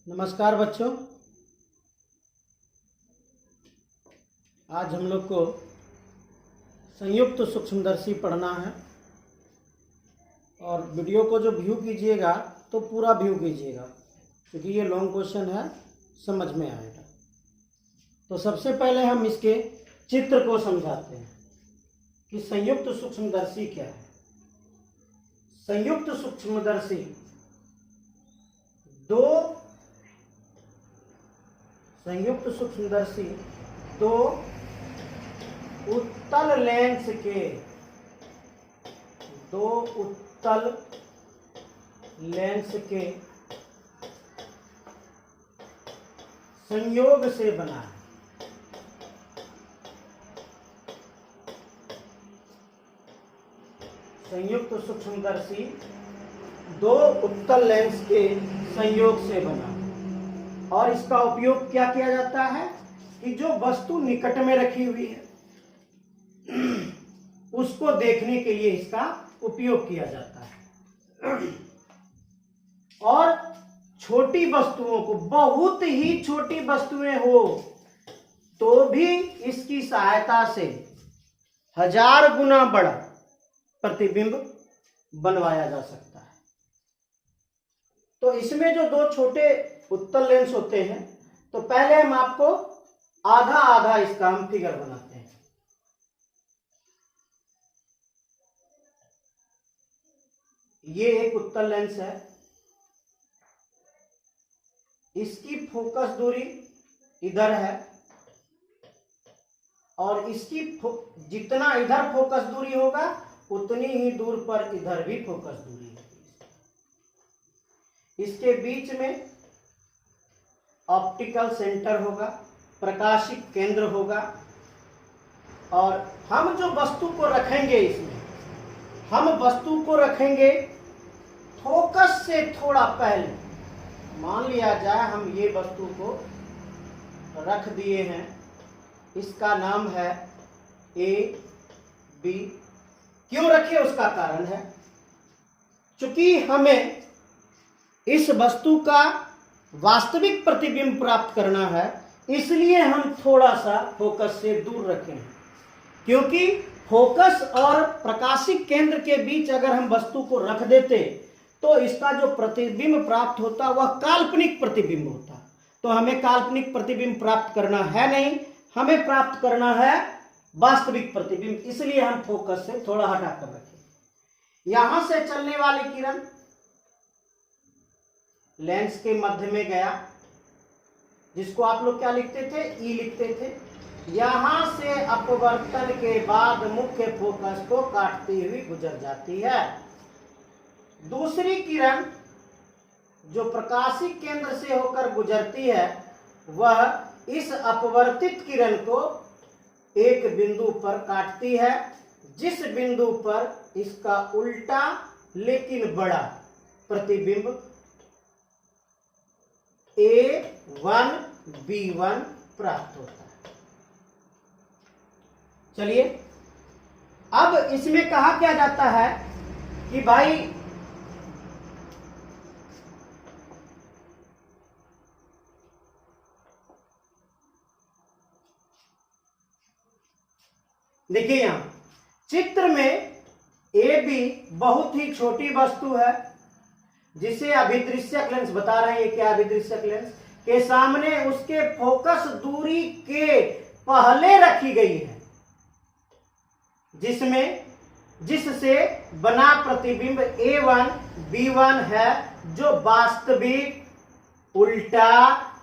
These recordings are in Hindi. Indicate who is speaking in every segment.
Speaker 1: नमस्कार बच्चों। आज हम लोग को संयुक्त सूक्ष्मदर्शी पढ़ना है और वीडियो को जो व्यू कीजिएगा तो पूरा व्यू कीजिएगा क्योंकि ये लॉन्ग क्वेश्चन है, समझ में आएगा। तो सबसे पहले हम इसके चित्र को समझाते हैं कि संयुक्त सूक्ष्मदर्शी क्या है। संयुक्त सूक्ष्मदर्शी दो उत्तल लेंस के संयोग से बना है। संयुक्त सूक्ष्मदर्शी दो उत्तल लेंस के संयोग से बना और इसका उपयोग क्या किया जाता है कि जो वस्तु निकट में रखी हुई है उसको देखने के लिए इसका उपयोग किया जाता है। और छोटी वस्तुओं को, बहुत ही छोटी वस्तुएं हो तो भी इसकी सहायता से 1000 गुना बड़ा प्रतिबिंब बनवाया जा सकता है। तो इसमें जो दो छोटे उत्तल लेंस होते हैं, तो पहले हम आपको आधा आधा इसका हम फिगर बनाते हैं। ये एक उत्तल लेंस है, इसकी फोकस दूरी इधर है और इसकी जितना इधर फोकस दूरी होगा उतनी ही दूर पर इधर भी फोकस दूरी है। इसके बीच में ऑप्टिकल सेंटर होगा, प्रकाशिक केंद्र होगा और हम जो वस्तु को रखेंगे इसमें, हम वस्तु को रखेंगे फोकस से थोड़ा पहले। मान लिया जाए हम ये वस्तु को रख दिए हैं, इसका नाम है ए बी। क्यों रखे उसका कारण है, चूंकि हमें इस वस्तु का वास्तविक प्रतिबिंब प्राप्त करना है, इसलिए हम थोड़ा सा फोकस से दूर रखे हैं। क्योंकि फोकस और प्रकाशिक केंद्र के बीच अगर हम वस्तु को रख देते तो इसका जो प्रतिबिंब प्राप्त होता वह काल्पनिक प्रतिबिंब होता। तो हमें काल्पनिक प्रतिबिंब प्राप्त करना है नहीं, हमें प्राप्त करना है वास्तविक प्रतिबिंब, इसलिए हम फोकस से थोड़ा हटाकर रखें। यहां से चलने वाली किरण लेंस के मध्य में गया, जिसको आप लोग क्या लिखते थे, ई लिखते थे। यहां से अपवर्तन के बाद मुख्य फोकस को काटती हुई गुजर जाती है। दूसरी किरण जो प्रकाशिक केंद्र से होकर गुजरती है, वह इस अपवर्तित किरण को एक बिंदु पर काटती है, जिस बिंदु पर इसका उल्टा लेकिन बड़ा प्रतिबिंब A1 B1 प्राप्त होता है। चलिए, अब इसमें कहा क्या जाता है कि भाई देखिए यहां चित्र में ए बी बहुत ही छोटी वस्तु है जिसे अभिदृश्यक लेंस बता रहे हैं। क्या अभिदृश्यक लेंस के सामने उसके फोकस दूरी के पहले रखी गई है, जिससे बना प्रतिबिंब A1 B1 है, जो वास्तविक उल्टा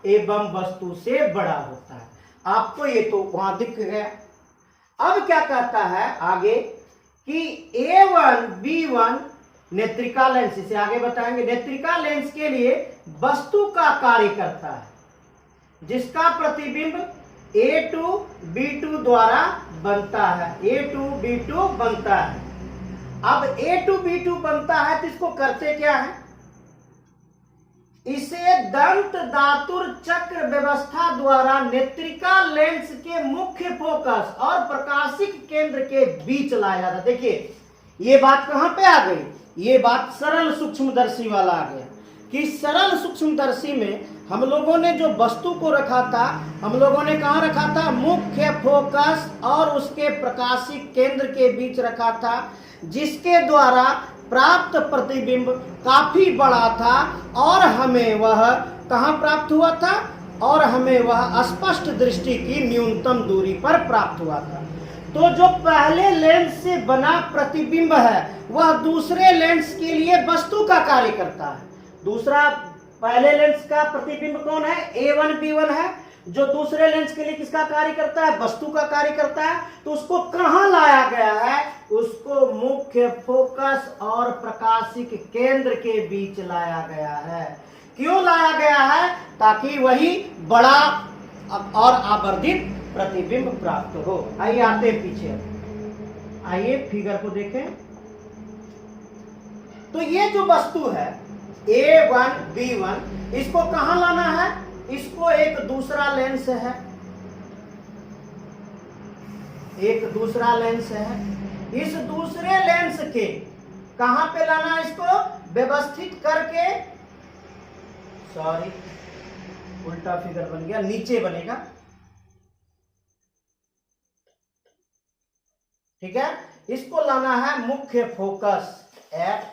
Speaker 1: एवं वस्तु से बड़ा होता है। आपको ये तो वहां दिख गया। अब क्या कहता है आगे कि A1 B1 नेत्रिका लेंस, इसे आगे बताएंगे। नेत्रिका लेंस के लिए वस्तु का कार्य करता है, जिसका प्रतिबिंब A2 B2 द्वारा बनता है। A2 B2 बनता है। अब A2 B2 बनता है तो इसको करते क्या है, इसे दंत दातुर चक्र व्यवस्था द्वारा नेत्रिका लेंस के मुख्य फोकस और प्रकाशिक केंद्र के बीच लाया जाता। देखिए ये बात कहां पे आ गई, ये बात सरल सूक्ष्मदर्शी वाला आ गया। कि सरल सूक्ष्मदर्शी में हम लोगों ने जो वस्तु को रखा था, हम लोगों ने कहाँ रखा था? मुख्य फोकस और उसके प्रकाशिक केंद्र के बीच रखा था, जिसके द्वारा प्राप्त प्रतिबिंब काफी बड़ा था और हमें वह कहाँ प्राप्त हुआ था? और हमें वह स्पष्ट दृष्टि की न्यूनतम दूरी पर प्राप्त हुआ था। तो जो पहले लेंस से बना प्रतिबिंब है वह दूसरे लेंस के लिए वस्तु का कार्य करता है। दूसरा पहले लेंस का प्रतिबिंब कौन है? A1 B1 है, जो दूसरे लेंस के लिए किसका कार्य करता है? वस्तु का कार्य करता है। तो उसको कहां लाया गया है? उसको मुख्य फोकस और प्रकाशिक केंद्र के बीच लाया गया है। क्यों लाया गया है? ताकि वही बड़ा और आवर्धित प्रतिबिंब प्राप्त हो। आइए आते पीछे, आइए फिगर को देखें। तो ये जो वस्तु है A1 B1, इसको कहां लाना है? इसको एक दूसरा लेंस है, एक दूसरा लेंस है, इस दूसरे लेंस के कहां पे लाना है? इसको व्यवस्थित करके, सॉरी उल्टा फिगर बन गया, नीचे बनेगा, ठीक है। इसको लाना है मुख्य फोकस F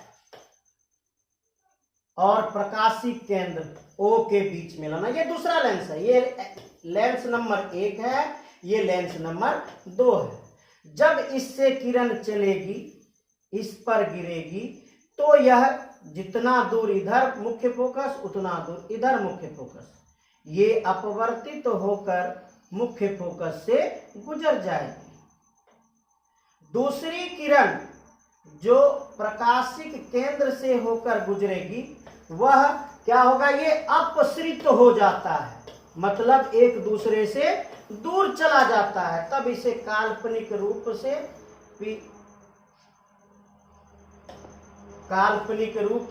Speaker 1: और प्रकाशिक केंद्र O के बीच में लाना। ये दूसरा लेंस है, ये लेंस नंबर 1 है, ये लेंस नंबर 2 है। जब इससे किरण चलेगी, इस पर गिरेगी, तो यह जितना दूर इधर मुख्य फोकस उतना दूर इधर मुख्य फोकस, ये अपवर्तित होकर मुख्य फोकस से गुजर जाएगी। दूसरी किरण जो प्रकाशिक केंद्र से होकर गुजरेगी वह क्या होगा? ये अपसृत हो जाता है, मतलब एक दूसरे से दूर चला जाता है। तब इसे काल्पनिक रूप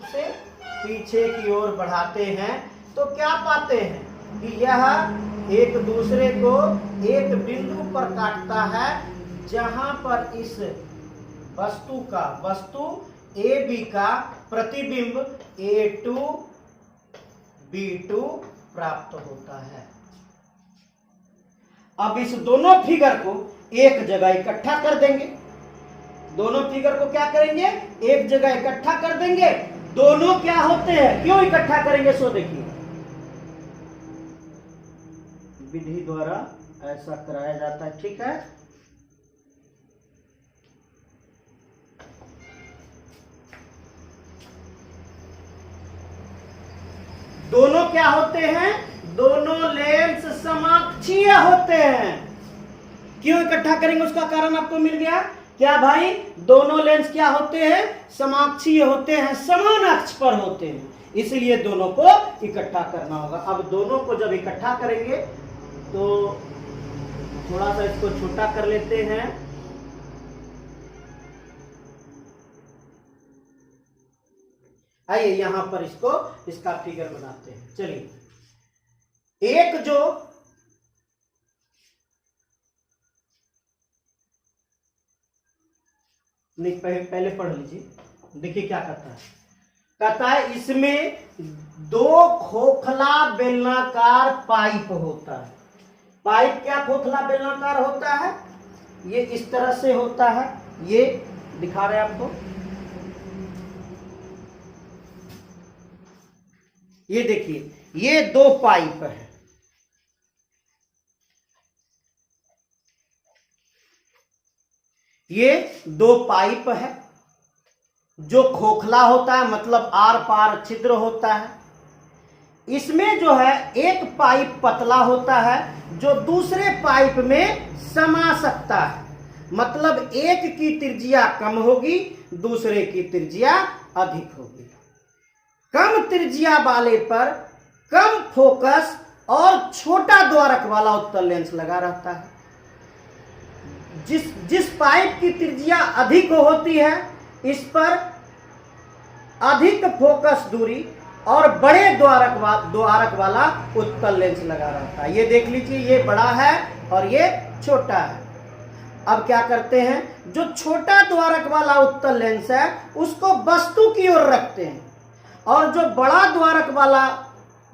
Speaker 1: से पीछे की ओर बढ़ाते हैं तो क्या पाते हैं कि यह एक दूसरे को एक बिंदु पर काटता है, जहां पर इस वस्तु AB का प्रतिबिंब A2 B2 प्राप्त होता है। अब इस दोनों फिगर को एक जगह इकट्ठा कर देंगे। दोनों फिगर को क्या करेंगे? एक जगह इकट्ठा कर देंगे। दोनों क्या होते हैं? क्यों इकट्ठा करेंगे? सो देखिए, विधि द्वारा ऐसा कराया जाता है, ठीक है। दोनों क्या होते हैं? दोनों लेंस समाक्षीय होते हैं। क्यों इकट्ठा करेंगे? उसका कारण आपको मिल गया। क्या भाई? दोनों लेंस क्या होते हैं? समाक्षीय होते हैं, समान अक्ष पर होते हैं, इसलिए दोनों को इकट्ठा करना होगा। अब दोनों को जब इकट्ठा करेंगे तो थोड़ा सा इसको छोटा कर लेते हैं। आइए यहां पर इसका फिगर बनाते हैं। चलिए, एक जो नहीं, पहले पढ़ लीजिए, देखिए क्या कहता है। कहता है इसमें दो खोखला बेलनाकार पाइप होता है। पाइप क्या खोखला बेलनाकार होता है? ये इस तरह से होता है, ये दिखा रहे हैं आपको, ये देखिए, ये दो पाइप है, ये दो पाइप है जो खोखला होता है, मतलब आर पार छिद्र होता है। इसमें जो है एक पाइप पतला होता है जो दूसरे पाइप में समा सकता है, मतलब एक की त्रिज्या कम होगी, दूसरे की त्रिज्या अधिक होगी। कम त्रिज्या वाले पर कम फोकस और छोटा द्वारक वाला उत्तल लेंस लगा रहता है। जिस पाइप की त्रिज्या अधिक होती है इस पर अधिक फोकस दूरी और बड़े द्वारक वाला उत्तल लेंस लगा रहता है। ये देख लीजिए, ये बड़ा है और ये छोटा है। अब क्या करते हैं, जो छोटा द्वारक वाला उत्तल लेंस है उसको वस्तु की ओर रखते हैं और जो बड़ा द्वारक वाला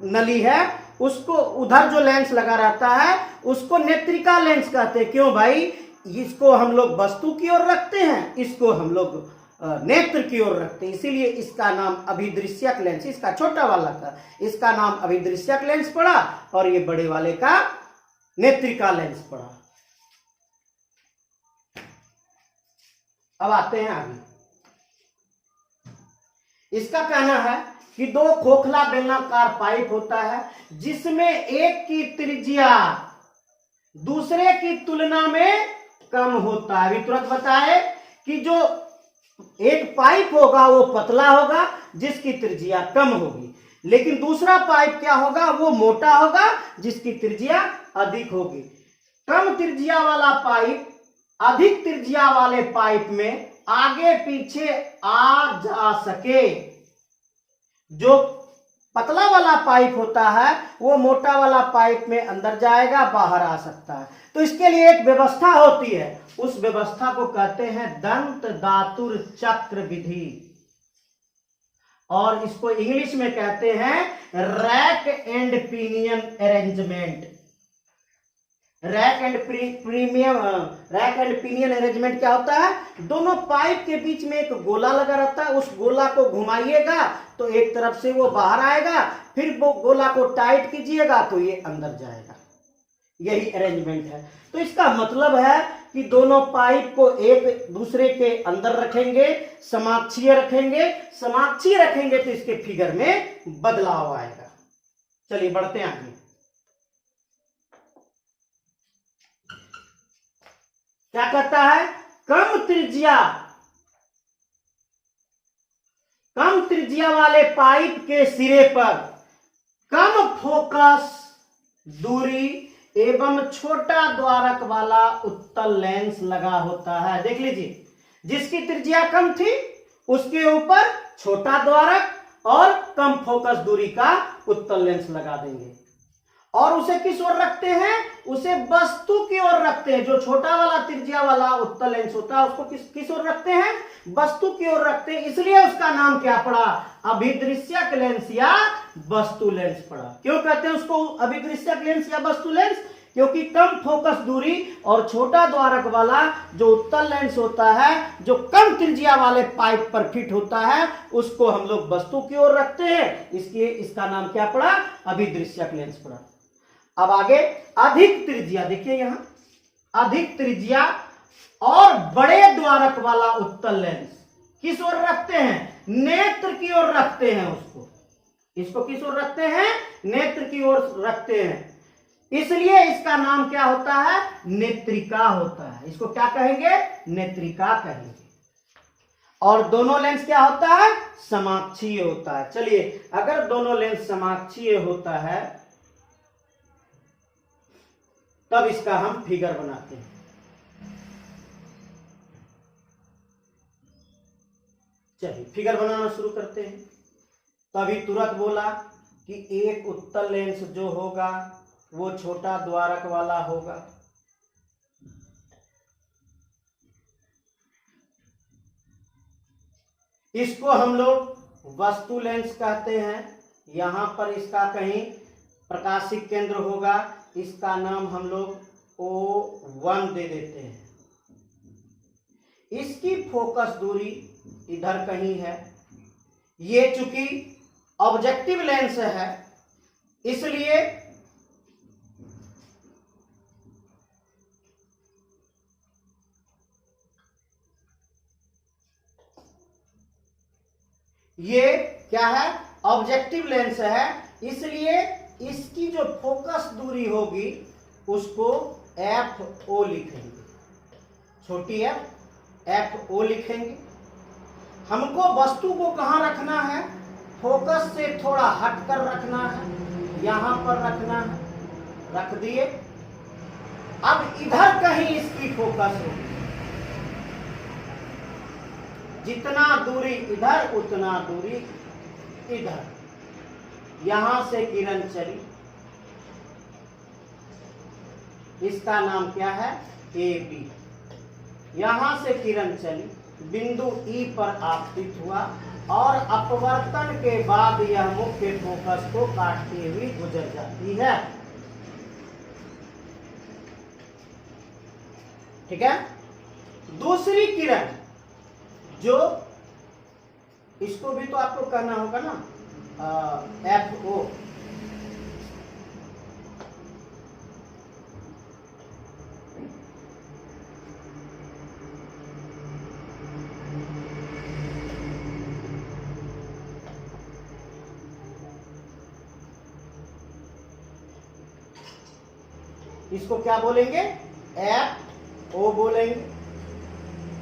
Speaker 1: नली है उसको, उधर जो लेंस लगा रहता है उसको नेत्रिका लेंस कहते हैं। क्यों भाई? इसको हम लोग वस्तु की ओर रखते हैं, इसको हम लोग नेत्र की ओर रखते हैं, इसीलिए इसका नाम अभिदृश्यक लेंस, इसका छोटा वाला का इसका नाम अभिदृश्यक लेंस पड़ा और ये बड़े वाले का नेत्रिका लेंस पड़ा। अब आते हैं आगे। इसका कहना है कि दो खोखला बेलनाकार पाइप होता है जिसमें एक की त्रिज्या दूसरे की तुलना में कम होता है। अभी तुरंत बताए कि जो एक पाइप होगा वो पतला होगा जिसकी त्रिज्या कम होगी, लेकिन दूसरा पाइप क्या होगा? वो मोटा होगा जिसकी त्रिज्या अधिक होगी। कम त्रिज्या वाला पाइप अधिक त्रिज्या वाले पाइप में आगे पीछे आ जा सके। जो पतला वाला पाइप होता है वो मोटा वाला पाइप में अंदर जाएगा, बाहर आ सकता है। तो इसके लिए एक व्यवस्था होती है, उस व्यवस्था को कहते हैं दंत दातुर चक्र विधि, और इसको इंग्लिश में कहते हैं rack and pinion arrangement. Rack and pinion arrangement क्या होता है? दोनों पाइप के बीच में एक गोला लगा रहता है, उस गोला को घुमाइएगा तो एक तरफ से वो बाहर आएगा, फिर वो गोला को टाइट कीजिएगा तो ये अंदर जाएगा। यही अरेंजमेंट है। तो इसका मतलब है कि दोनों पाइप को एक दूसरे के अंदर रखेंगे, समाक्षीय रखेंगे। समाक्षीय रखेंगे तो इसके फिगर में बदलाव आएगा। चलिए बढ़ते हैं आगे। क्या कहता है? कम त्रिज्या वाले पाइप के सिरे पर कम फोकस दूरी एवं छोटा द्वारक वाला उत्तल लेंस लगा होता है। देख लीजिए, जिसकी त्रिज्या कम थी उसके ऊपर छोटा द्वारक और कम फोकस दूरी का उत्तल लेंस लगा देंगे। और उसे किस ओर रखते हैं? उसे वस्तु की ओर रखते हैं। जो छोटा वाला त्रिज्या वाला उत्तल लेंस होता है उसको किस ओर रखते हैं? वस्तु की ओर रखते हैं, इसलिए उसका नाम क्या पड़ा? अभिदृश्यक लेंस या वस्तु लेंस पड़ा। क्यों कहते हैं उसको अभिदृश्यक लेंस या वस्तु लेंस? क्योंकि कम फोकस दूरी और छोटा द्वारक वाला जो उत्तल लेंस होता है, जो कम त्रिज्या वाले पाइप पर फिट होता है, उसको हम लोग वस्तु की ओर रखते हैं, इसलिए इसका नाम क्या पड़ा? अभिदृश्यक लेंस पड़ा। अब आगे अधिक त्रिज्या, देखिए यहां अधिक त्रिज्या और बड़े द्वारक वाला उत्तल लेंस किस ओर रखते हैं? नेत्र की ओर रखते हैं। इसको किस ओर रखते हैं? नेत्र की ओर रखते हैं, इसलिए इसका नाम क्या होता है? नेत्रिका होता है। इसको क्या कहेंगे? नेत्रिका कहेंगे। और दोनों लेंस क्या होता है? समाक्षीय होता है। चलिए, अगर दोनों लेंस समाक्षीय होता है तब इसका हम फिगर बनाते हैं। चलिए फिगर बनाना शुरू करते हैं। तभी तुरंत बोला कि एक उत्तल लेंस जो होगा वो छोटा द्वारक वाला होगा। इसको हम लोग वस्तु लेंस कहते हैं। यहां पर इसका कहीं प्रकाशिक केंद्र होगा, इसका नाम हम लोग O1 दे देते हैं। इसकी फोकस दूरी इधर कहीं है। ये चूंकि ऑब्जेक्टिव लेंस है इसलिए ये क्या है? ऑब्जेक्टिव लेंस है, इसलिए इसकी जो फोकस दूरी होगी उसको FO लिखेंगे, छोटी FO लिखेंगे। हमको वस्तु को कहां रखना है? फोकस से थोड़ा हटकर रखना है, यहां पर रखना है, रख दिए। अब इधर कहीं इसकी फोकस होगी, जितना दूरी इधर उतना दूरी इधर। यहां से किरण चली, इसका नाम क्या है? AB। यहां से किरण चली, बिंदु E पर आपतित हुआ और अपवर्तन के बाद यह मुख्य फोकस को काटते हुए गुजर जाती है। ठीक है। दूसरी किरण जो, इसको भी तो आपको करना होगा ना, FO, इसको क्या बोलेंगे, FO बोलेंगे।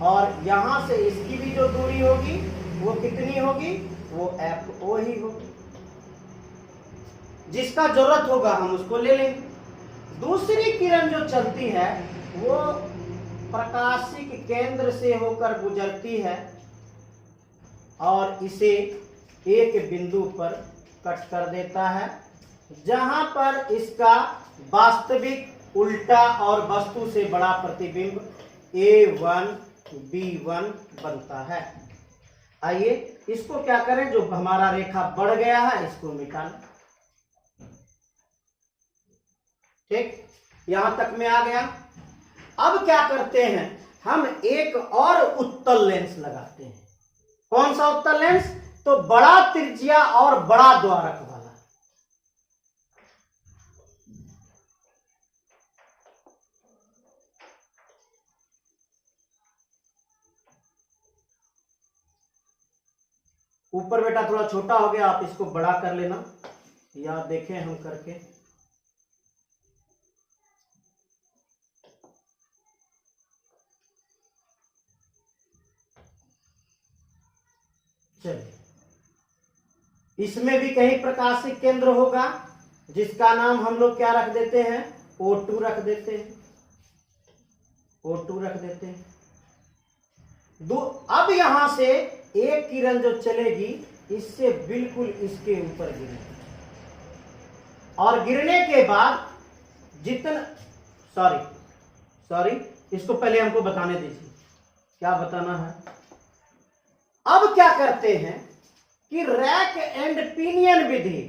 Speaker 1: और यहां से इसकी भी जो दूरी होगी वो कितनी होगी, वो FO ही होगी। जिसका जरूरत होगा हम उसको ले लेंगे। दूसरी किरण जो चलती है वो प्रकाशिक केंद्र से होकर गुजरती है और इसे एक बिंदु पर कट कर देता है, जहां पर इसका वास्तविक उल्टा और वस्तु से बड़ा प्रतिबिंब A1 B1 बनता है। आइए इसको क्या करें, जो हमारा रेखा बढ़ गया है इसको मिटा लें। ठीक, यहां तक में आ गया। अब क्या करते हैं, हम एक और उत्तल लेंस लगाते हैं। कौन सा उत्तल लेंस, तो बड़ा त्रिज्या और बड़ा द्वारक वाला। ऊपर बेटा थोड़ा छोटा हो गया, आप इसको बड़ा कर लेना, या देखें हम करके। चलिए, इसमें भी कहीं प्रकाशिक केंद्र होगा, जिसका नाम हम लोग क्या रख देते हैं, O2 रख देते हैं, O2 रख देते हैं। अब यहां से एक किरण जो चलेगी इससे बिल्कुल इसके ऊपर गिरेगी, और गिरने के बाद जितना, सॉरी इसको पहले हमको बताने दीजिए क्या बताना है। अब क्या करते हैं कि रैक एंड पिनियन विधि,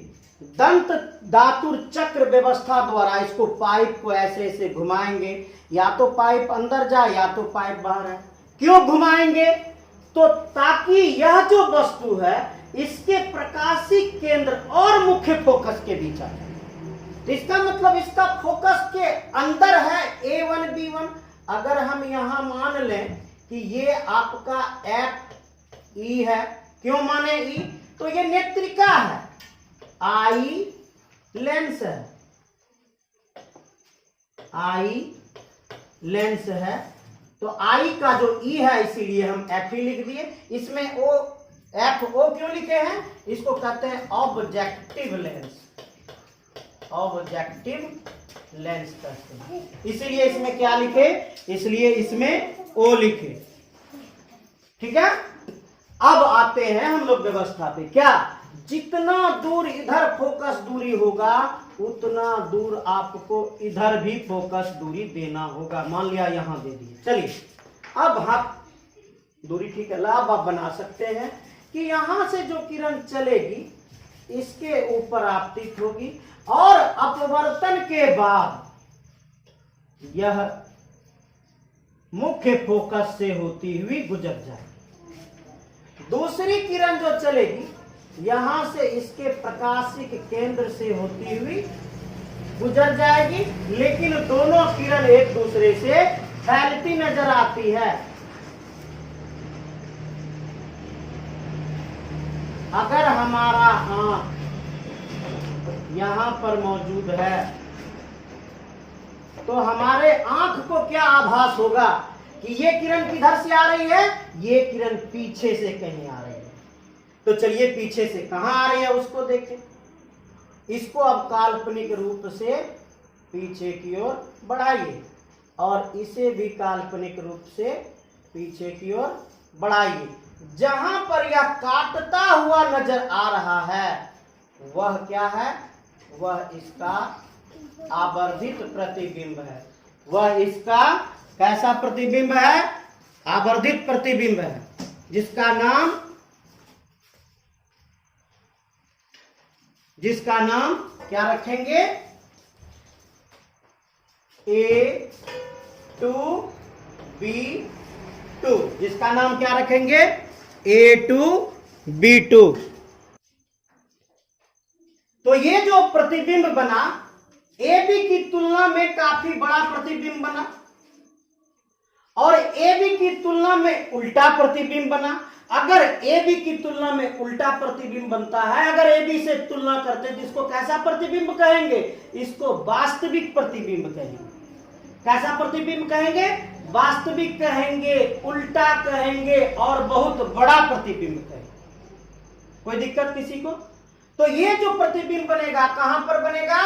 Speaker 1: दंत धातुर चक्र व्यवस्था द्वारा इसको, पाइप को ऐसे ऐसे घुमाएंगे, या तो पाइप अंदर जाए या तो पाइप बाहर आए। क्यों घुमाएंगे, तो ताकि यह जो वस्तु है इसके प्रकाशिक केंद्र और मुख्य फोकस के बीच आ जाए। तो इसका मतलब इसका फोकस के अंदर है A1 B1। अगर हम यहां मान लें कि ये आपका FE है, क्यों माने E, तो ये नेत्रिका है, I लेंस है, I लेंस है, तो I का जो E है इसीलिए हम FE लिख दिए। इसमें FO क्यों लिखे हैं, इसको कहते हैं ऑब्जेक्टिव लेंस, ऑब्जेक्टिव लेंस कहते हैं, इसीलिए इसमें क्या लिखे, इसलिए इसमें O लिखे। ठीक है। अब आते हैं हम लोग व्यवस्था पे, क्या, जितना दूर इधर फोकस दूरी होगा उतना दूर आपको इधर भी फोकस दूरी देना होगा। मान लिया यहां दे दिए। चलिए अब हाथ दूरी ठीक है, लाभ आप बना सकते हैं कि यहां से जो किरण चलेगी इसके ऊपर आपतित होगी और अपवर्तन के बाद यह मुख्य फोकस से होती हुई गुजर जाएगी। दूसरी किरण जो चलेगी यहां से इसके प्रकाशिक केंद्र से होती हुई गुजर जाएगी, लेकिन दोनों किरण एक दूसरे से फैलती नजर आती है। अगर हमारा आंख यहां पर मौजूद है तो हमारे आंख को क्या आभास होगा कि ये किरण किधर से आ रही है, ये किरण पीछे से कहीं आ रही है। तो चलिए पीछे से कहां आ रही है उसको देखें। इसको अब काल्पनिक रूप से पीछे की ओर बढ़ाइए और इसे भी काल्पनिक रूप से पीछे की ओर बढ़ाइए। जहां पर यह काटता हुआ नजर आ रहा है वह क्या है, वह इसका आवर्धित प्रतिबिंब है। वह इसका कैसा प्रतिबिंब है, आवर्धित प्रतिबिंब है, जिसका नाम जिसका नाम क्या रखेंगे, A2 B2, जिसका नाम क्या रखेंगे, A2 B2। तो ये जो प्रतिबिंब बना AB की तुलना में काफी बड़ा प्रतिबिंब बना और AB की तुलना में उल्टा प्रतिबिंब बना। अगर AB की तुलना में उल्टा प्रतिबिंब बनता है, अगर AB से तुलना करते तो इसको कैसा प्रतिबिंब कहेंगे, इसको वास्तविक प्रतिबिंब कहेंगे। कैसा प्रतिबिंब कहेंगे, वास्तविक कहेंगे, उल्टा कहेंगे और बहुत बड़ा प्रतिबिंब कहेंगे। कोई दिक्कत किसी को? तो ये जो प्रतिबिंब बनेगा कहां पर बनेगा,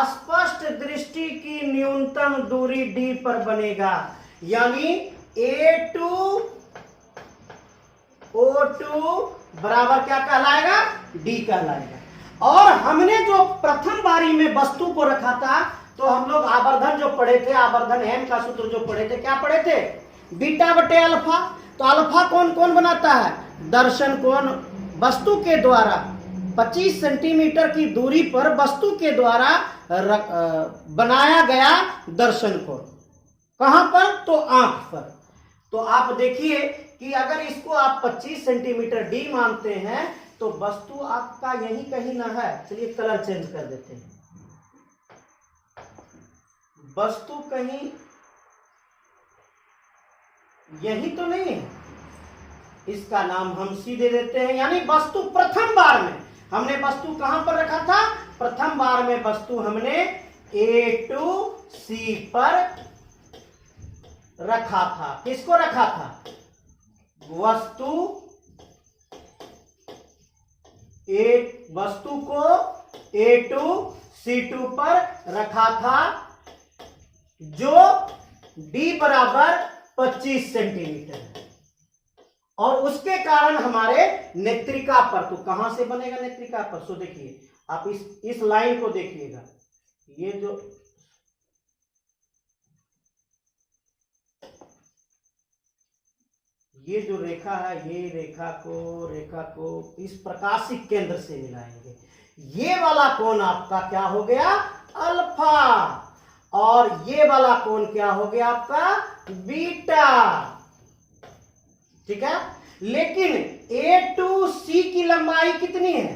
Speaker 1: स्पष्ट दृष्टि की न्यूनतम दूरी D पर बनेगा, यानी A2 O2 बराबर क्या कहलाएगा, D कहलाएगा। और हमने जो प्रथम बारी में वस्तु को रखा था, तो हम लोग आवर्धन जो पढ़े थे, आवर्धन M का सूत्र जो पढ़े थे, क्या पढ़े थे, बीटा बटे अल्फा। तो अल्फा कौन कौन बनाता है, दर्शन कोण। वस्तु के द्वारा 25 सेंटीमीटर की दूरी पर वस्तु के द्वारा बनाया गया दर्शन कोण, कहां पर, तो आंख पर। तो आप देखिए कि अगर इसको आप 25 सेंटीमीटर D मानते हैं तो वस्तु आपका यही कहीं ना है। चलिए कलर चेंज कर देते हैं, वस्तु कहीं यही तो नहीं है, इसका नाम हम C दे देते हैं। यानी वस्तु प्रथम बार में हमने वस्तु कहां पर रखा था, प्रथम बार में वस्तु हमने A2C पर रखा था। किसको रखा था, वस्तु को A2C2 पर रखा था, जो D बराबर 25 सेंटीमीटर है। और उसके कारण हमारे नेत्रिका पर, तो कहां से बनेगा नेत्रिका पर, सो देखिए आप इस लाइन को देखिएगा, ये जो रेखा है, ये रेखा को इस प्रकाशिक केंद्र से मिलाएंगे। ये वाला कोण आपका क्या हो गया, अल्फा, और ये वाला कोण क्या हो गया आपका, बीटा। ठीक है, लेकिन A2C की लंबाई कितनी है,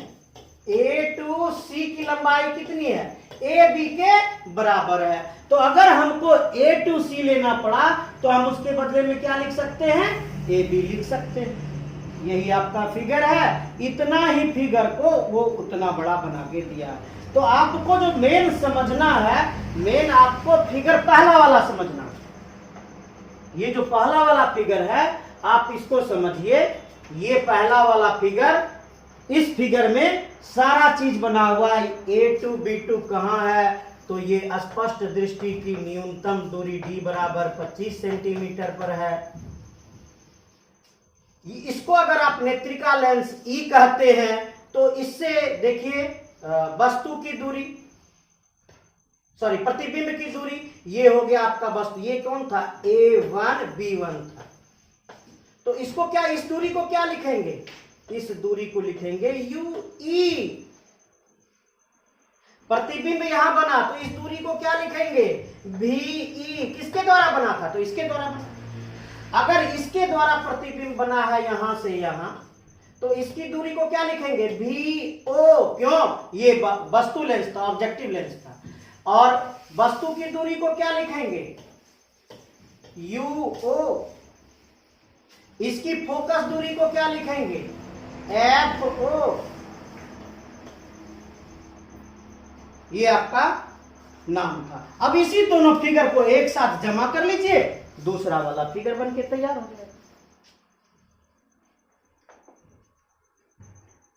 Speaker 1: A2C की लंबाई कितनी है, AB के बराबर है। तो अगर हमको A2C लेना पड़ा तो हम उसके बदले में क्या लिख सकते हैं, AB लिख सकते हैं। यही आपका फिगर है, इतना ही फिगर को वो उतना बड़ा बना के दिया। तो आपको जो मेन समझना है, मेन आपको फिगर पहला वाला समझना है। ये जो पहला वाला फिगर है आप इसको समझिए, ये पहला वाला फिगर, इस फिगर में सारा चीज बना हुआ है। A2 B2 कहां है, तो ये स्पष्ट दृष्टि की न्यूनतम दूरी D बराबर 25 सेंटीमीटर पर है। इसको अगर आप नेत्रिका लेंस E कहते हैं तो इससे देखिए वस्तु की दूरी, सॉरी प्रतिबिंब की दूरी, ये हो गया आपका वस्तु, ये कौन था, A1 B1 था। तो इसको क्या, इस दूरी को क्या लिखेंगे, इस दूरी को लिखेंगे UE। प्रतिबिंब यहां बना तो इस दूरी को क्या लिखेंगे, VE। किसके द्वारा बना था, तो इसके द्वारा बना। अगर इसके द्वारा प्रतिबिंब बना है यहां से यहां, तो इसकी दूरी को क्या लिखेंगे, VO। क्यों, ये वस्तु लेंस था, ऑब्जेक्टिव लेंस था। और वस्तु की दूरी को क्या लिखेंगे, UO। इसकी फोकस दूरी को क्या लिखेंगे, FO। ये आपका नाम था। अब इसी दोनों फिगर को एक साथ जमा कर लीजिए, दूसरा वाला फिगर बन के तैयार हो जाएगा।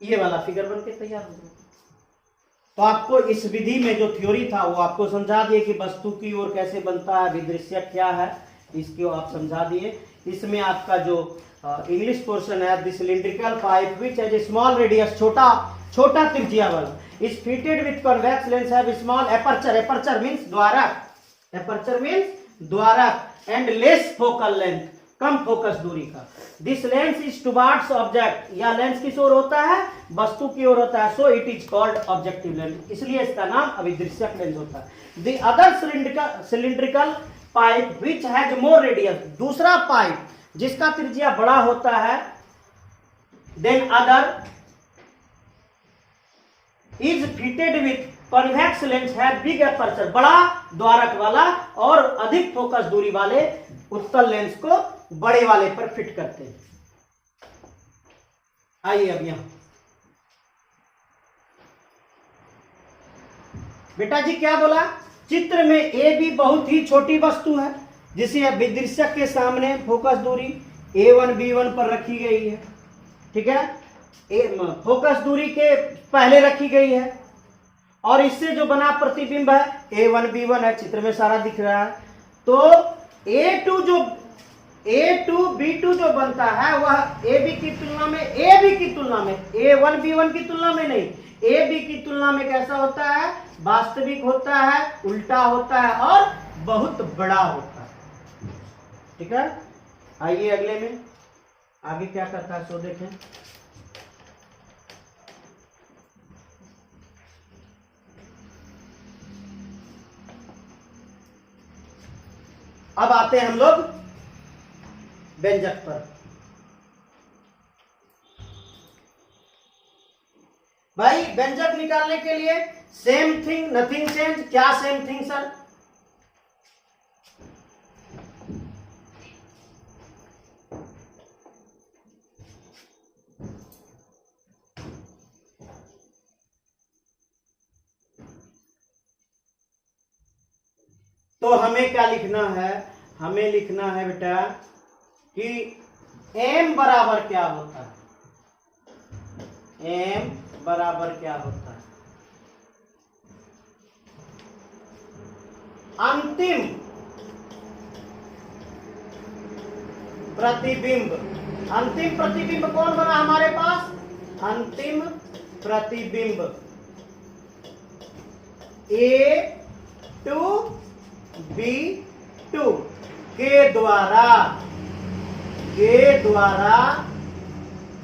Speaker 1: ये वाला फिगर बन के तैयार हो जाएगा। तो आपको इस विधि में जो थ्योरी था वो आपको समझा दिए कि वस्तु की ओर कैसे बनता है, विदृश्य क्या है, इसको आप समझा दिए। इसमें आपका जो इंग्लिश पोर्शन है, the cylindrical pipe which has a small radius, छोटा त्रिज्या वाला, is fitted with convex lens have small aperture, aperture means द्वारक, एपर्चर मींस द्वारक, एंड लेस फोकल लेंथ, कम फोकस दूरी का। This lens is towards object, या लेंस किस ओर होता है, वस्तु की ओर होता है, so it is called objective lens, इसलिए इसका नाम अभिदृश्यक लेंस होता है। The other cylindrical pipe which has more radius, दूसरा पाइप जिसका त्रिज्या बड़ा होता है, then other is fitted with convex lens है बिग एपर्चर, बड़ा द्वारक वाला और अधिक फोकस दूरी वाले उत्तल लेंस को बड़े वाले पर फिट करते हैं। आइए अब यहां बेटा जी क्या बोला, चित्र में ए बी बहुत ही छोटी वस्तु है जिसे अभिदृश्यक के सामने फोकस दूरी A1 B1 पर रखी गई है, ठीक है, फोकस दूरी के पहले रखी गई है, और इससे जो बना प्रतिबिंब है A1 B1 है, चित्र में सारा दिख रहा है। तो A2 B2 जो बनता है वह AB की तुलना में A1 B1 की तुलना में नहीं, AB की तुलना में कैसा होता है, वास्तविक होता है, उल्टा होता है और बहुत बड़ा होता है, ठीक है। आइए अगले में आगे क्या करता है सो देखें। अब आते हैं हम लोग व्यंजक पर। भाई व्यंजक निकालने के लिए सेम थिंग नथिंग चेंज, क्या सेम थिंग सर, तो हमें क्या लिखना है, हमें लिखना है बेटा कि m बराबर क्या होता है, m बराबर क्या होता है, अंतिम प्रतिबिंब। अंतिम प्रतिबिंब कौन बना हमारे पास, अंतिम प्रतिबिंब A2 B2 के द्वारा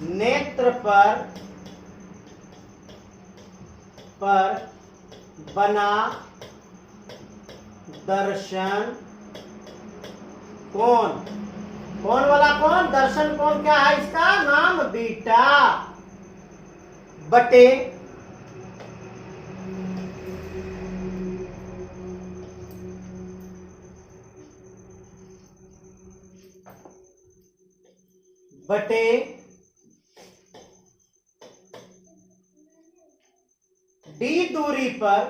Speaker 1: नेत्र पर बना दर्शन कोण, कौन वाला कौन, दर्शन कोण क्या है, इसका नाम बीटा बटे d दूरी पर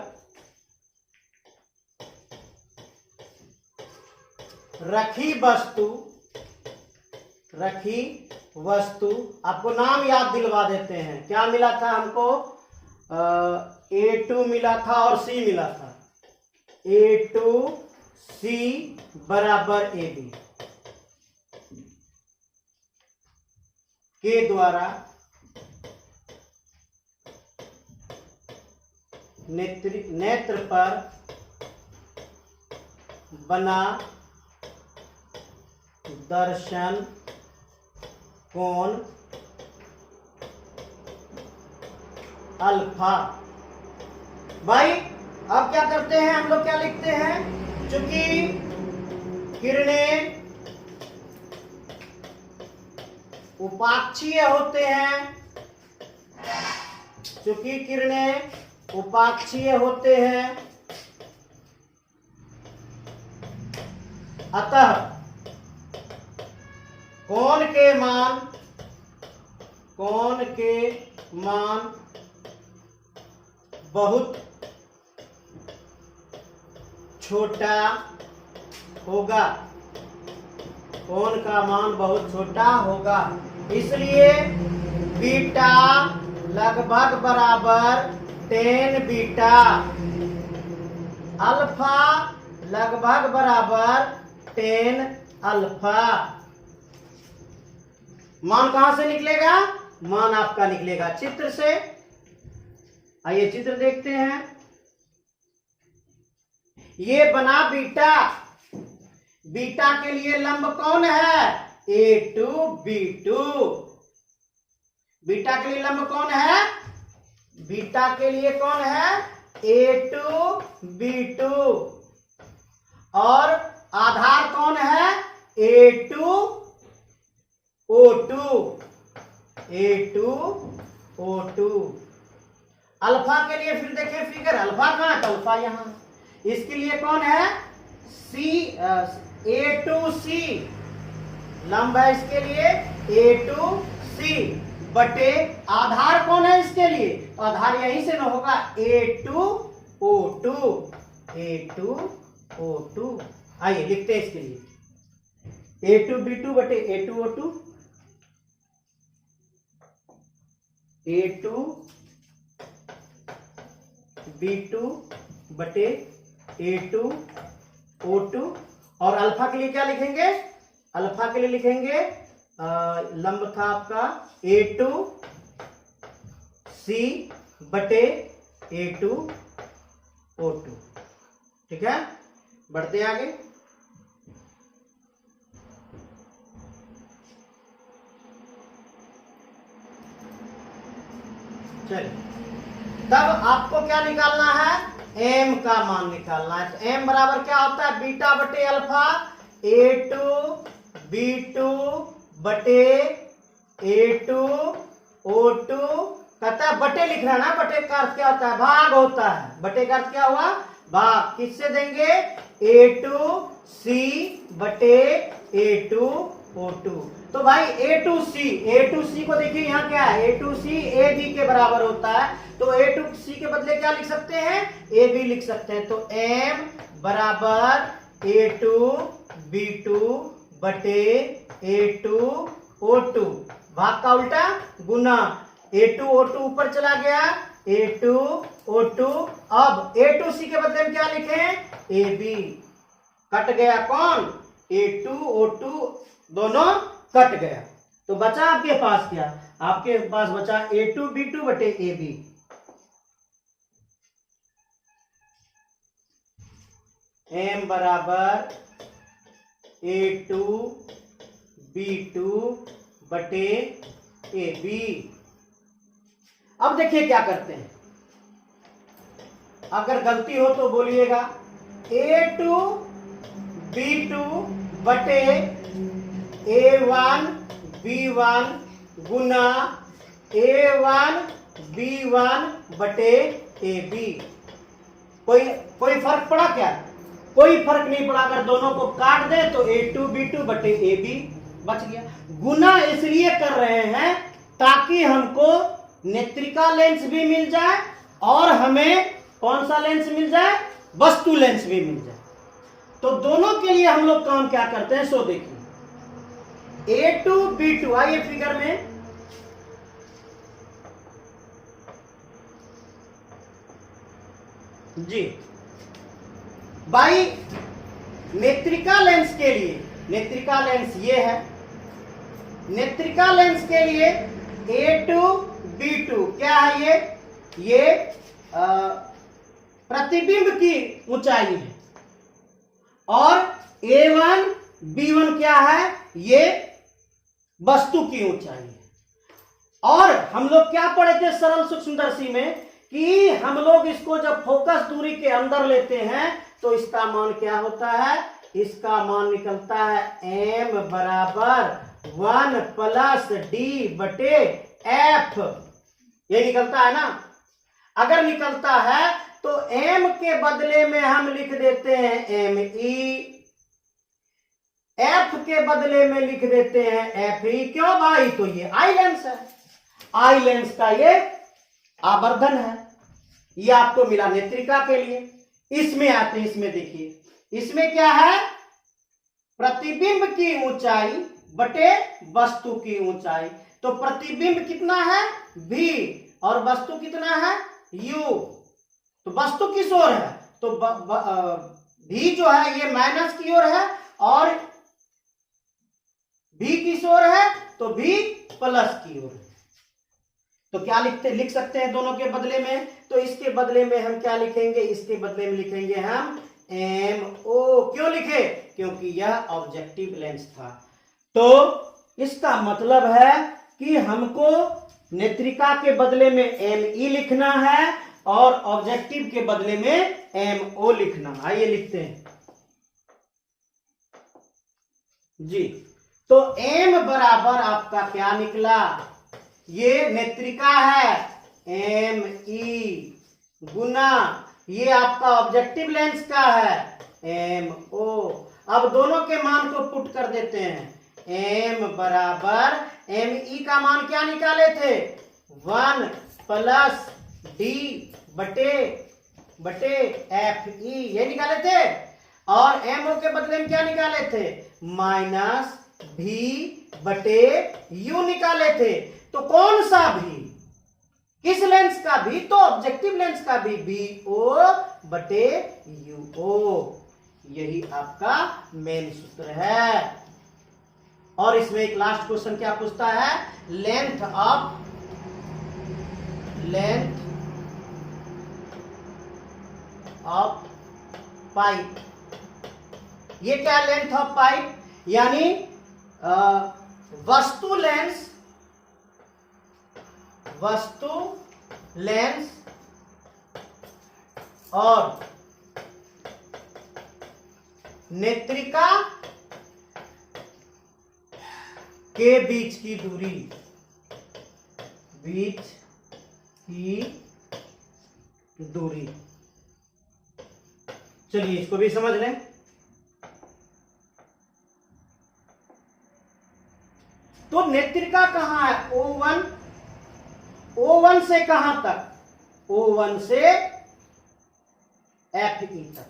Speaker 1: रखी वस्तु, आपको नाम याद दिलवा देते हैं, क्या मिला था हमको, A2 मिला था और C मिला था, A2C बराबर AB के द्वारा नेत्र पर बना दर्शन कोण अल्फा। भाई अब क्या करते हैं हम लोग, क्या लिखते हैं, चूंकि किरणें उपाक्षीय होते हैं, चूंकि किरणें उपाक्षीय होते हैं, अतः कोण के मान बहुत छोटा होगा, कोण का मान बहुत छोटा होगा, इसलिए बीटा लगभग बराबर 10 बीटा, अल्फा लगभग बराबर 10 अल्फा। मान कहां से निकलेगा, मान आपका निकलेगा चित्र से। आइए चित्र देखते हैं, ये बना बीटा, बीटा के लिए लंब कौन है, A2B2। बीटा के लिए लंब कौन है? बीटा के लिए कौन है? A2B2। और आधार कौन है? A2O2। A2O2। अल्फा के लिए फिर देखिए फिगर, अल्फा कहां है? अल्फा यहां। इसके लिए कौन है? A2C लंब है इसके लिए A2C बटे आधार कौन है इसके लिए? आधार यहीं से ना होगा A2O2। A2O2 आइए लिखते हैं इसके लिए A2B2 बटे A2O2। A2B2 बटे A2O2। और अल्फा के लिए क्या लिखेंगे? अल्फा के लिए लिखेंगे लंब था आपका A2C बटे A2O2। ठीक है, बढ़ते हैं आगे। चलिए, तब आपको क्या निकालना है? m का मान निकालना है। तो m बराबर क्या होता है? बीटा बटे अल्फा A2B2 बटे A2O2। कहता है बटे लिख रहा है ना, बटे का अर्थ क्या होता है? भाग होता है। बटे का अर्थ क्या हुआ? भाग। किससे देंगे? A2C बटे A2O2। तो भाई A2C को देखिए यहाँ क्या है? A2C AB के बराबर होता है। तो A2C के बदले क्या लिख सकते हैं? AB लिख सकते हैं। तो M बराबर A2B2 बटे A2O2। भाग का उल्टा गुना। A2O2 ऊपर चला गया, A2O2। अब A2C के बदले में क्या लिखें? AB। कट गया कौन? A2O2 दोनों कट गया। तो बचा आपके पास क्या? आपके पास बचा A2B2 बटे AB। M बराबर A2B2 बटे AB। अब देखिए क्या करते हैं, अगर गलती हो तो बोलिएगा। A2B2 बटे A1B1 गुना A1B1 बटे AB। कोई फर्क पड़ा क्या? कोई फर्क नहीं पड़ा। अगर दोनों को काट दे तो A2B2 बटे AB बच गया। गुना इसलिए कर रहे हैं ताकि हमको नेत्रिका लेंस भी मिल जाए और हमें कौन सा लेंस मिल जाए? वस्तु लेंस भी मिल जाए। तो दोनों के लिए हम लोग काम क्या करते हैं सो देखिए। A2B2 आइए फिगर में, जी भाई नेत्रिका लेंस के लिए, नेत्रिका लेंस ये है, नेत्रिका लेंस के लिए A2B2 क्या है? ये प्रतिबिंब की ऊंचाई है। और A1B1 क्या है? ये वस्तु की ऊंचाई है। और हम लोग क्या पढ़े थे सरल सूक्ष्मदर्शी में कि हम लोग इसको जब फोकस दूरी के अंदर लेते हैं तो इसका मान क्या होता है? इसका मान निकलता है M बराबर 1 प्लस D बटे F। ये निकलता है ना? अगर निकलता है तो M के बदले में हम लिख देते हैं ME, F के बदले में लिख देते हैं FE। क्यों भाई? तो ये आई लेंस है, आई लेंस का ये आवर्धन है। ये आपको मिला नेत्रिका के लिए। इसमें आते हैं, इसमें देखिए, इसमें क्या है? प्रतिबिंब की ऊंचाई बटे वस्तु की ऊंचाई। तो प्रतिबिंब कितना है? V और वस्तु कितना है? U। तो वस्तु किस ओर है? तो V जो है ये माइनस की ओर है और V किस ओर है? तो V प्लस की ओर है। तो क्या लिख सकते हैं दोनों के बदले में? तो इसके बदले में हम क्या लिखेंगे? इसके बदले में लिखेंगे हम MO। क्यों लिखे? क्योंकि यह ऑब्जेक्टिव लेंस था। तो इसका मतलब है कि हमको नेत्रिका के बदले में ME लिखना है और ऑब्जेक्टिव के बदले में MO लिखना। आइए लिखते हैं जी। तो M बराबर आपका क्या निकला, ये नेत्रिका है ME गुना ये आपका ऑब्जेक्टिव लेंस का है MO। अब दोनों के मान को पुट कर देते हैं। M बराबर ME का मान क्या निकाले थे, 1 प्लस D बटे FE ये निकाले थे, और MO के बदले में क्या निकाले थे, माइनस V बटे U निकाले थे। तो कौन सा भी, किस लेंस का भी, तो ऑब्जेक्टिव लेंस का भी BO बटे UO, यही आपका मेन सूत्र है। और इसमें एक लास्ट क्वेश्चन क्या पूछता है, लेंथ ऑफ पाइप। ये क्या लेंथ ऑफ पाइप, यानी वस्तु लेंस और नेत्रिका के बीच की दूरी, चलिए इसको भी समझ लें। तो नेत्रिका कहां है, O1 से कहां तक, O1 से FE तक,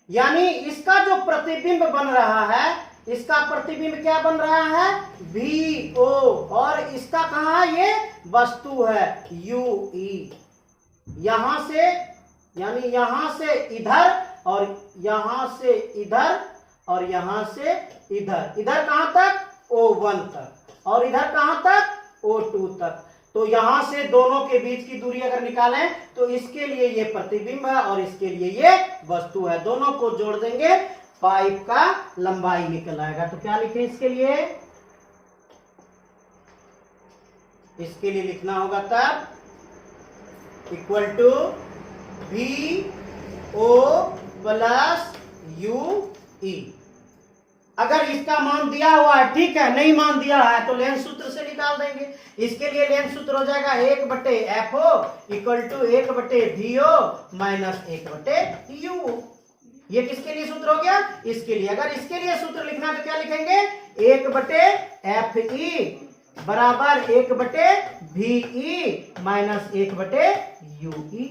Speaker 1: यानी इसका जो प्रतिबिंब बन रहा है, इसका प्रतिबिंब क्या बन रहा है, VO, और इसका कहां है, ये वस्तु है UE। यहां से, यानी यहां से इधर, और यहां से इधर, और यहां से इधर, इधर कहां तक, O1 तक, और इधर कहां तक, O2 तक। तो यहां से दोनों के बीच की दूरी अगर निकालें तो इसके लिए ये प्रतिबिंब है और इसके लिए ये वस्तु है, दोनों को जोड़ देंगे, पाइप का लंबाई निकल आएगा। तो क्या लिखें इसके लिए लिखना होगा तब equal to VO plus UE। अगर इसका मान दिया हुआ है, ठीक है, नहीं मान दिया है तो लेंस सूत्र से निकाल देंगे। इसके लिए लेंस सूत्र हो जाएगा 1/FO equal to 1/VO minus 1/UO। ये किसके लिए सूत्र हो गया, इसके लिए। अगर इसके लिए सूत्र लिखना तो क्या लिखेंगे, 1/FE बराबर 1/VE माइनस 1/UE।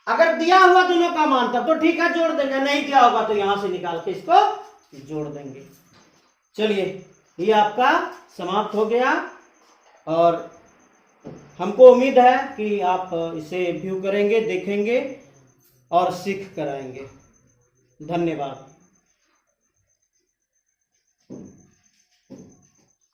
Speaker 1: अगर दिया हुआ दोनों का मान तब तो ठीक है, जोड़ देंगे, नहीं दिया होगा तो यहां से निकाल के इसको जोड़ देंगे। चलिए ये आपका समाप्त हो गया, और हमको उम्मीद है कि आप इसे व्यू करेंगे, देखेंगे और सीख कर आएंगे। धन्यवाद।